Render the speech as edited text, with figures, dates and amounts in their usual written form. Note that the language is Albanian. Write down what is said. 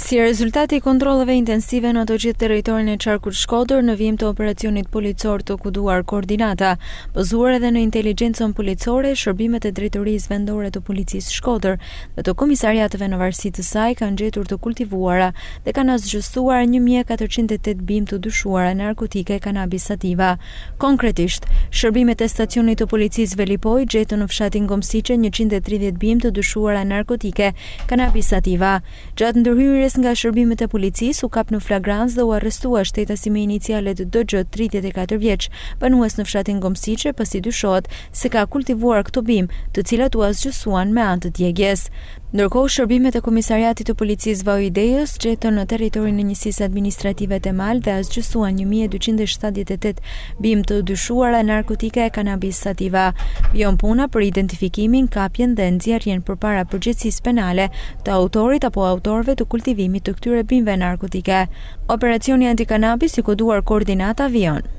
Si rezultati i kontrolleve intensive në të gjithë territorin e Qarkut Shkodër në vijim të operacionit policor të kuduar Koordinata, bazuar edhe në inteligjencën policore, shërbimet e drejtorisë vendore të policisë Shkodër dhe të komisariateve në varësi të saj kanë gjetur të kultivuara dhe kanë asgjëstuar 1408 bimë të dyshuara narkotike kanabis sativa. Konkretisht, shërbimet e stacionit të policisë Velipoj gjetën në fshatin Gomsiçe 130 bimë të dyshuara narkotike kanabis sativa. Gjatë ndërhyrjes nga shërbimet e policisë u kap në flagrancë dhe u arrestua shtetasi me inicialet DG 34 vjeç, banues në fshatin Gomsiçe, pasi dyshohet se ka kultivuar këto bimë, të cilat u asgjësuan me anë të djegjes. Ndërkohë, shërbimet e komisariatit të policisë Vauidejës gjetën në territorin e njësisë administrative të Mal dhe asgjësuan 1278 bimë të dyshuara narkotike e kanabis sativa. Vion puna për identifikimin, kapjen dhe nxjerrjen përpara përgjegjësisë penale të autorit apo autorëve të kultivimit të këtyre bimëve narkotike. Operacioni antikanabis i koduar Koordinata vion.